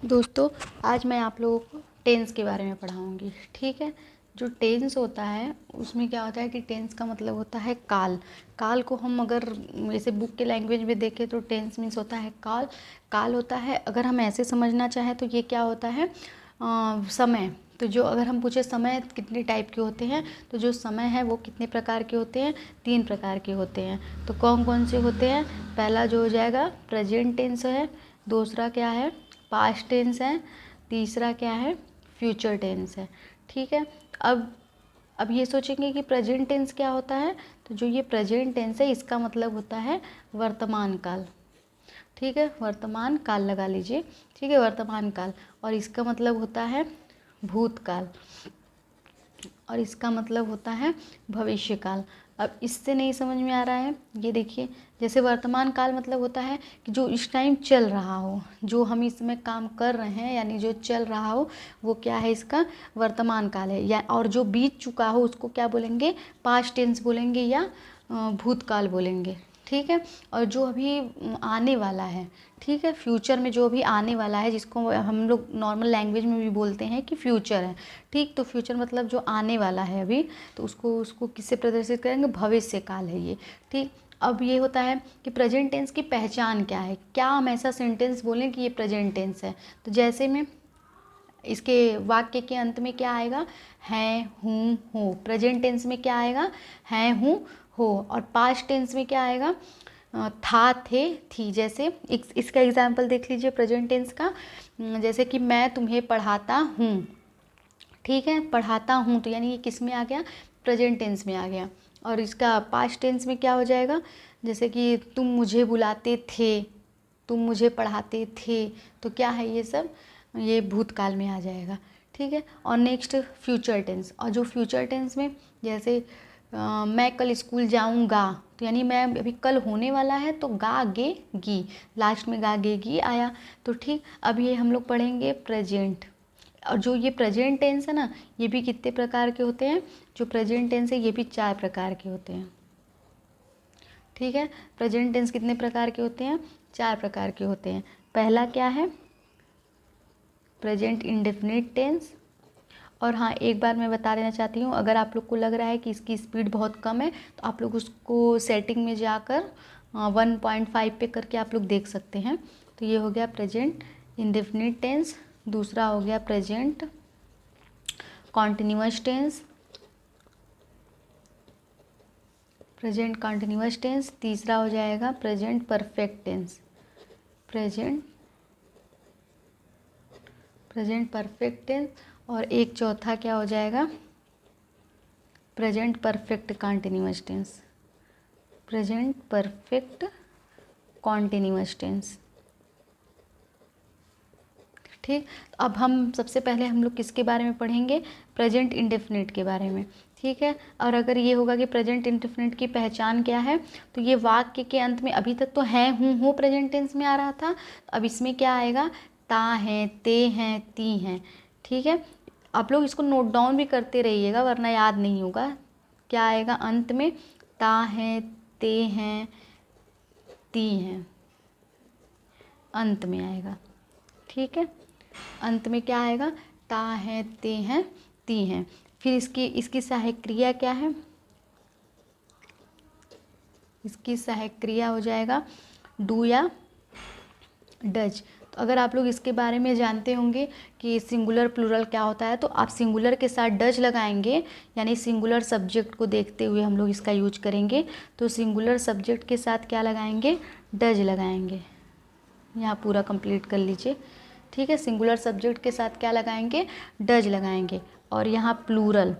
दोस्तों, आज मैं आप लोगों को टेंस के बारे में पढ़ाऊँगी। ठीक है। जो टेंस होता है उसमें क्या होता है कि टेंस का मतलब होता है काल। काल को हम अगर जैसे बुक के लैंग्वेज में देखें तो टेंस मीन्स होता है काल। काल होता है, अगर हम ऐसे समझना चाहें तो ये क्या होता है, समय। तो जो अगर हम पूछे समय कितने टाइप के होते हैं, तो जो समय है वो कितने प्रकार के होते हैं, 3 प्रकार के होते हैं। तो कौन कौन से होते हैं? पहला जो हो जाएगा प्रेजेंट टेंस है, दूसरा क्या है पास्ट टेंस है, तीसरा क्या है फ्यूचर टेंस है। ठीक है। अब ये सोचेंगे कि प्रेजेंट टेंस क्या होता है, तो जो ये प्रेजेंट टेंस है इसका मतलब होता है वर्तमान काल। ठीक है, वर्तमान काल लगा लीजिए। ठीक है, वर्तमान काल। और इसका मतलब होता है भूतकाल, और इसका मतलब होता है भविष्यकाल। अब इससे नहीं समझ में आ रहा है, ये देखिए, जैसे वर्तमान काल मतलब होता है कि जो इस टाइम चल रहा हो, जो हम इसमें काम कर रहे हैं यानी जो चल रहा हो वो क्या है, इसका वर्तमान काल है। या और जो बीत चुका हो उसको क्या बोलेंगे, पास्ट टेंस बोलेंगे या भूतकाल बोलेंगे। ठीक है। और जो अभी आने वाला है, ठीक है, फ्यूचर में जो भी आने वाला है जिसको हम लोग नॉर्मल लैंग्वेज में भी बोलते हैं कि फ्यूचर है। ठीक, तो फ्यूचर मतलब जो आने वाला है अभी, तो उसको उसको किससे प्रदर्शित करेंगे, भविष्य काल है ये। ठीक। अब ये होता है कि प्रेजेंट टेंस की पहचान क्या है, क्या हम ऐसा सेंटेंस बोलें कि ये प्रेजेंट टेंस है। तो जैसे में इसके वाक्य के अंत में क्या आएगा, हैं, हूँ, हो। प्रेजेंट टेंस में क्या आएगा, हैं, हूँ, हो। और पास्ट टेंस में क्या आएगा, था, थे, थी। जैसे इसका एग्जाम्पल देख लीजिए प्रेजेंट टेंस का। जैसे कि मैं तुम्हें पढ़ाता हूँ। ठीक है, पढ़ाता हूँ तो यानी ये किस में आ गया, प्रेजेंट टेंस में आ गया। और इसका पास्ट टेंस में क्या हो जाएगा, जैसे कि तुम मुझे बुलाते थे, तुम मुझे पढ़ाते थे, तो क्या है ये सब, ये भूतकाल में आ जाएगा। ठीक है। और नेक्स्ट फ्यूचर टेंस। और जो फ्यूचर टेंस में जैसे मैं कल स्कूल जाऊंगा, तो यानी मैं अभी कल होने वाला है तो गा गे गी, लास्ट में गा गे गी आया। तो ठीक, अब ये हम लोग पढ़ेंगे प्रेजेंट। और जो ये प्रेजेंट टेंस है ना, ये भी कितने प्रकार के होते हैं, जो प्रेजेंट टेंस है ये भी 4 प्रकार के होते हैं। ठीक है, प्रेजेंट टेंस कितने प्रकार के होते हैं, 4 प्रकार के होते हैं। पहला क्या है, प्रेजेंट इंडेफिनिट टेंस। और हाँ, एक बार मैं बता देना चाहती हूँ, अगर आप लोग को लग रहा है कि इसकी स्पीड बहुत कम है तो आप लोग उसको सेटिंग में जाकर 1.5 पे करके आप लोग देख सकते हैं। तो ये हो गया प्रेजेंट इंडेफिनिट टेंस। दूसरा हो गया present continuous tense, present continuous tense. तीसरा हो जाएगा present perfect tense, present present perfect tense. और एक चौथा क्या हो जाएगा, present perfect continuous tense, present perfect continuous tense. ठीक, तो अब हम सबसे पहले हम लोग किसके बारे में पढ़ेंगे, प्रेजेंट इंडेफिनिट के बारे में। ठीक है। और अगर ये होगा कि प्रेजेंट इंडेफिनिट की पहचान क्या है, तो ये वाक्य के अंत में, अभी तक तो हैं, हूँ, हो प्रेजेंट टेंस में आ रहा था, तो अब इसमें क्या आएगा, ता हैं, ते हैं, ती हैं। ठीक है। आप लोग इसको नोट डाउन भी करते रहिएगा वरना याद नहीं होगा। क्या आएगा अंत में, ता हैं, ते हैं, ती हैं, अंत में आएगा। ठीक है, अंत में क्या आएगा, ता है, ते हैं, ती हैं। फिर इसकी इसकी सहायक क्रिया क्या है, इसकी सहायक क्रिया हो जाएगा डू या डज। तो अगर आप लोग इसके बारे में जानते होंगे कि सिंगुलर प्लूरल क्या होता है, तो आप सिंगुलर के साथ डज लगाएंगे, यानी सिंगुलर सब्जेक्ट को देखते हुए हम लोग इसका यूज करेंगे। तो सिंगुलर सब्जेक्ट के साथ क्या लगाएंगे, डज लगाएंगे। यहाँ पूरा कंप्लीट कर लीजिए। ठीक है, सिंगुलर सब्जेक्ट के साथ क्या लगाएंगे, डज लगाएंगे। और यहाँ प्लूरल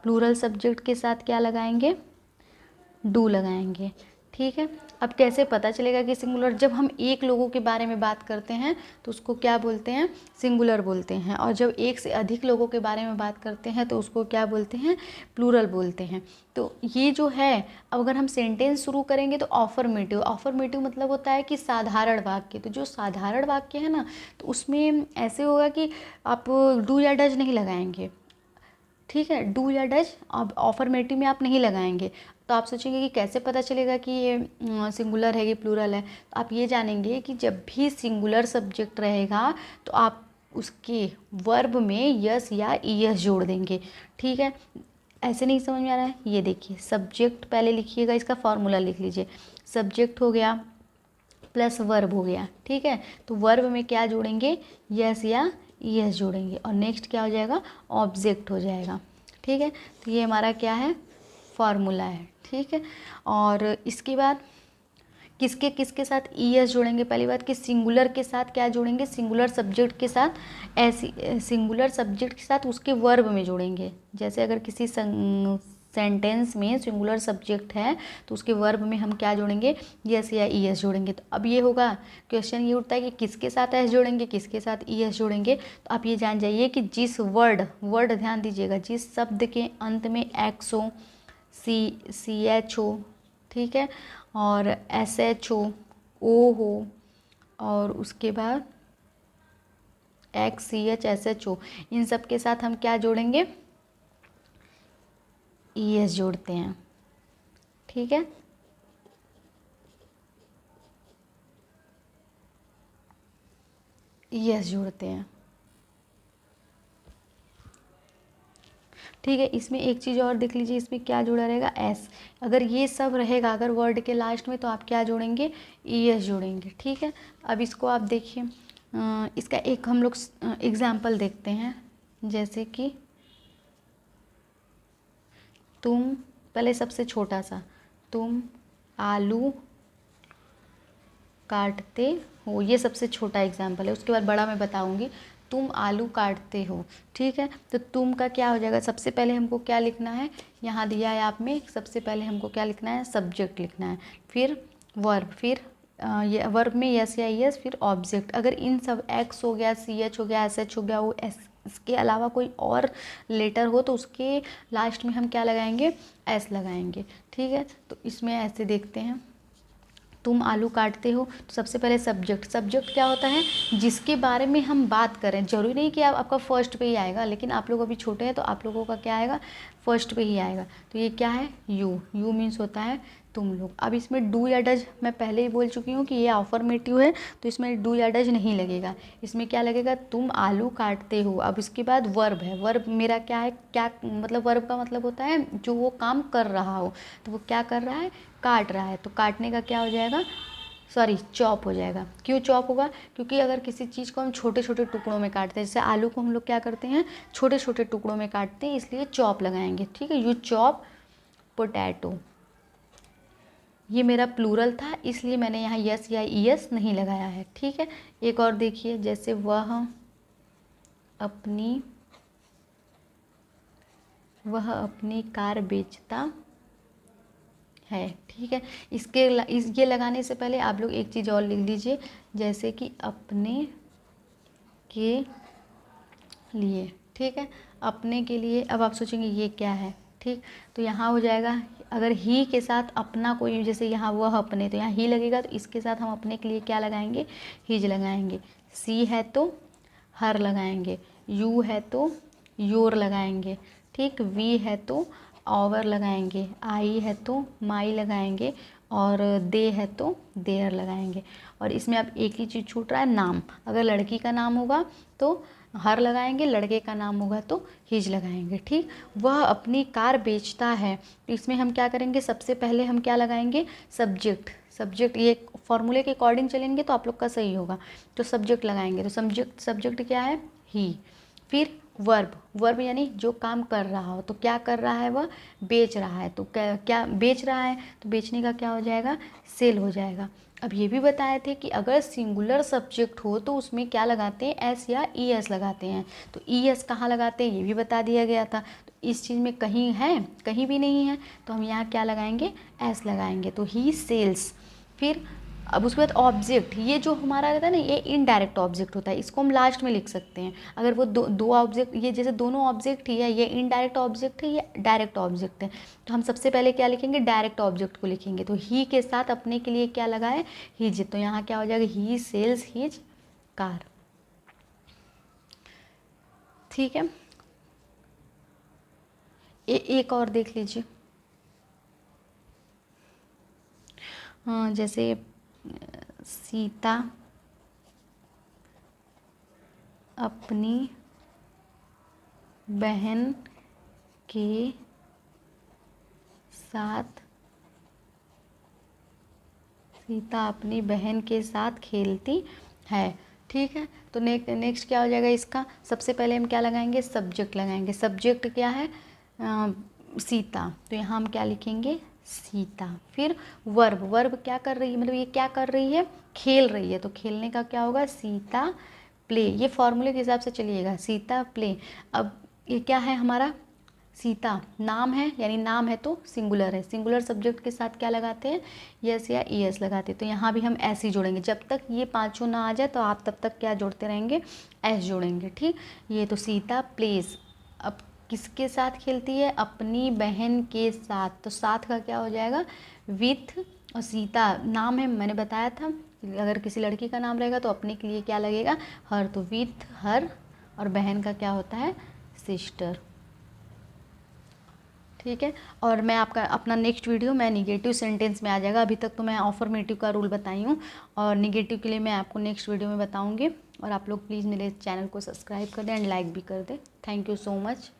प्लूरल सब्जेक्ट के साथ क्या लगाएंगे, डू लगाएंगे। ठीक है। अब कैसे पता चलेगा कि सिंगुलर, जब हम एक लोगों के बारे में बात करते हैं तो उसको क्या बोलते हैं, सिंगुलर बोलते हैं। और जब एक से अधिक लोगों के बारे में बात करते हैं तो उसको क्या बोलते हैं, प्लूरल बोलते हैं। तो ये जो है, अब अगर हम सेंटेंस शुरू करेंगे तो ऑफर्मेटिव, ऑफर्मेटिव मतलब होता है कि साधारण वाक्य। तो जो साधारण वाक्य है ना, तो उसमें ऐसे होगा कि आप डू या डज नहीं लगाएंगे। ठीक है, डू या डज अब ऑफर्मेटिव में आप नहीं लगाएंगे। तो आप सोचेंगे कि कैसे पता चलेगा कि ये सिंगुलर है कि प्लूरल है। तो आप ये जानेंगे कि जब भी सिंगुलर सब्जेक्ट रहेगा तो आप उसके वर्ब में यस या ईएस जोड़ देंगे। ठीक है, ऐसे नहीं समझ में आ रहा है? ये देखिए, सब्जेक्ट पहले लिखिएगा, इसका फॉर्मूला लिख लीजिए। सब्जेक्ट हो गया प्लस वर्ब हो गया। ठीक है, तो वर्ब में क्या जोड़ेंगे? यस या ईएस जोड़ेंगे, और नेक्स्ट क्या हो जाएगा? ऑब्जेक्ट हो जाएगा। ठीक है, तो ये हमारा क्या है? फॉर्मूला है। ठीक है, और इसके बाद किसके किसके साथ ईएस जोड़ेंगे? पहली बात कि सिंगुलर के साथ क्या जोड़ेंगे? सिंगुलर सब्जेक्ट के साथ, ऐसी सिंगुलर सब्जेक्ट के साथ उसके वर्ब में जोड़ेंगे। जैसे अगर किसी सेंटेंस में सिंगुलर सब्जेक्ट है तो उसके वर्ब में हम क्या जोड़ेंगे? यस या ईएस जोड़ेंगे। तो अब ये होगा, क्वेश्चन ये उठता है कि किसके साथ एस जोड़ेंगे, किसके साथ ईएस जोड़ेंगे। तो आप ये जान जाइए कि जिस वर्ड ध्यान दीजिएगा, जिस शब्द के अंत में एक्स हो, सी एच हो, ठीक है, और एस एच हो और उसके बाद X C H S H O, इन सब के साथ हम क्या जोड़ेंगे? ईएस जोड़ते हैं। ठीक है, ईएस जोड़ते हैं। ठीक है, इसमें एक चीज़ और देख लीजिए, इसमें क्या जुड़ा रहेगा? एस। अगर ये सब रहेगा, अगर वर्ड के लास्ट में, तो आप क्या जोड़ेंगे? ईएस जोड़ेंगे। ठीक है, अब इसको आप देखिए, इसका एक हम लोग एग्जाम्पल देखते हैं। जैसे कि तुम, पहले सबसे छोटा सा, तुम आलू काटते हो, ये सबसे छोटा एग्जाम्पल है। उसके बाद बड़ा मैं बताऊंगी। तुम आलू काटते हो। ठीक है, तो तुम का क्या हो जाएगा? सबसे पहले हमको क्या लिखना है? यहाँ दिया है आप में, सबसे पहले हमको क्या लिखना है? सब्जेक्ट लिखना है, फिर वर्ब, फिर ये वर्ब में यस या यस, फिर ऑब्जेक्ट। अगर इन सब एक्स हो गया, सी एच हो गया, एस एच हो गया, वो एस, इसके अलावा कोई और लेटर हो तो उसके लास्ट में हम क्या लगाएंगे? एस लगाएंगे। ठीक है, तो इसमें ऐसे देखते हैं, तुम आलू काटते हो, तो सबसे पहले सब्जेक्ट क्या होता है? जिसके बारे में हम बात करें। जरूरी नहीं कि आपका फर्स्ट पे ही आएगा, लेकिन आप लोग अभी छोटे हैं तो आप लोगों का क्या आएगा? फर्स्ट पे ही आएगा। तो ये क्या है? यू मीन्स होता है तुम लोग। अब इसमें डू या डज मैं पहले ही बोल चुकी हूँ कि ये अफर्मेटिव है, तो इसमें डू या डज नहीं लगेगा। इसमें क्या लगेगा? तुम आलू काटते हो। अब इसके बाद वर्ब है। वर्ब मेरा क्या है? क्या मतलब, वर्ब का मतलब होता है जो वो काम कर रहा हो। तो वो क्या कर रहा है? काट रहा है। तो काटने का क्या हो जाएगा? सॉरी, चॉप हो जाएगा। क्यों चॉप होगा? क्योंकि अगर किसी चीज़ को हम छोटे छोटे टुकड़ों में काटते हैं, जैसे आलू को हम लोग क्या करते हैं? छोटे छोटे टुकड़ों में काटते हैं, इसलिए चॉप लगाएंगे। ठीक है, यू चॉप पोटैटो। ये मेरा प्लूरल था, इसलिए मैंने यहाँ यस या ईएस नहीं लगाया है। ठीक है, एक और देखिए, जैसे अपनी वह अपनी कार बेचता है। ठीक है, ये लगाने से पहले आप लोग एक चीज़ और लिख लीजिए, जैसे कि अपने के लिए। ठीक है, अपने के लिए। अब आप सोचेंगे ये क्या है? ठीक, तो यहाँ हो जाएगा, अगर ही के साथ अपना कोई, जैसे यहाँ वह अपने, तो यहाँ ही लगेगा, तो इसके साथ हम अपने के लिए क्या लगाएंगे? हिज लगाएंगे। सी है तो हर लगाएंगे, यू है तो योर लगाएंगे। ठीक, वी है तो ओवर लगाएंगे, आई है तो माई लगाएंगे, और दे है तो देयर लगाएंगे। और इसमें अब एक ही चीज़ छूट रहा है, नाम। अगर लड़की का नाम होगा तो हर लगाएंगे, लड़के का नाम होगा तो हिज लगाएंगे। ठीक, वह अपनी कार बेचता है, तो इसमें हम क्या करेंगे? सबसे पहले हम क्या लगाएंगे? सब्जेक्ट ये फॉर्मूले के अकॉर्डिंग चलेंगे तो आप लोग का सही होगा। तो सब्जेक्ट लगाएंगे, तो सब्जेक्ट क्या है? ही। फिर वर्ब यानी जो काम कर रहा हो, तो क्या कर रहा है? वह बेच रहा है। तो क्या बेच रहा है? तो बेचने का क्या हो जाएगा? सेल हो जाएगा। अब ये भी बताए थे कि अगर सिंगुलर सब्जेक्ट हो तो उसमें क्या लगाते हैं? एस या ई एस लगाते हैं। तो ई एस कहाँ लगाते हैं ये भी बता दिया गया था। तो इस चीज़ में कहीं है? कहीं भी नहीं है, तो हम यहाँ क्या लगाएंगे? एस लगाएंगे। तो ही सेल्स। फिर अब उसके बाद ऑब्जेक्ट, ये जो हमारा रहता है ना, ये इनडायरेक्ट ऑब्जेक्ट होता है, इसको हम लास्ट में लिख सकते हैं। अगर वो दो ऑब्जेक्ट, ये जैसे दोनों ऑब्जेक्ट ही है, ये इनडायरेक्ट ऑब्जेक्ट है, ये डायरेक्ट ऑब्जेक्ट है, तो हम सबसे पहले क्या लिखेंगे? डायरेक्ट ऑब्जेक्ट को लिखेंगे। तो ही के साथ अपने के लिए क्या लगा है? हिज। तो यहाँ क्या हो जाएगा? ही सेल्स हिज कार। ठीक है, एक और देख लीजिए, जैसे सीता अपनी बहन के साथ खेलती है। ठीक है, तो नेक्स्ट क्या हो जाएगा इसका, सबसे पहले हम क्या लगाएंगे, सब्जेक्ट लगाएंगे। सब्जेक्ट क्या है, सीता, तो यहाँ हम क्या लिखेंगे, सीता। फिर वर्ब क्या कर रही है, मतलब ये क्या कर रही है, खेल रही है, तो खेलने का क्या होगा, सीता प्ले। ये फॉर्मूले के हिसाब से चलिएगा, सीता प्ले। अब ये क्या है हमारा, सीता नाम है, यानी नाम है तो सिंगुलर है। सिंगुलर सब्जेक्ट के साथ क्या लगाते हैं, यस या ईएस लगाते हैं। तो यहाँ भी हम ऐसे ही जोड़ेंगे, जब तक ये पांचों ना आ जाए तो आप तब तक क्या जोड़ते रहेंगे, एस जोड़ेंगे। ठीक, ये तो सीता प्लेस, अब किसके साथ खेलती है, अपनी बहन के साथ, तो साथ का क्या हो जाएगा, विथ। और सीता नाम है, मैंने बताया था अगर किसी लड़की का नाम रहेगा तो अपने के लिए क्या लगेगा, हर, तो विथ हर। और बहन का क्या होता है, सिस्टर। ठीक है, और मैं आपका अपना नेक्स्ट वीडियो मैं निगेटिव सेंटेंस में आ जाएगा। अभी तक तो मैं अफर्मेटिव का रूल बताई हूँ, और निगेटिव के लिए मैं आपको नेक्स्ट वीडियो में बताऊँगी। और आप लोग प्लीज़ मेरे चैनल को सब्सक्राइब कर दें एंड लाइक भी कर दें। Thank you so much.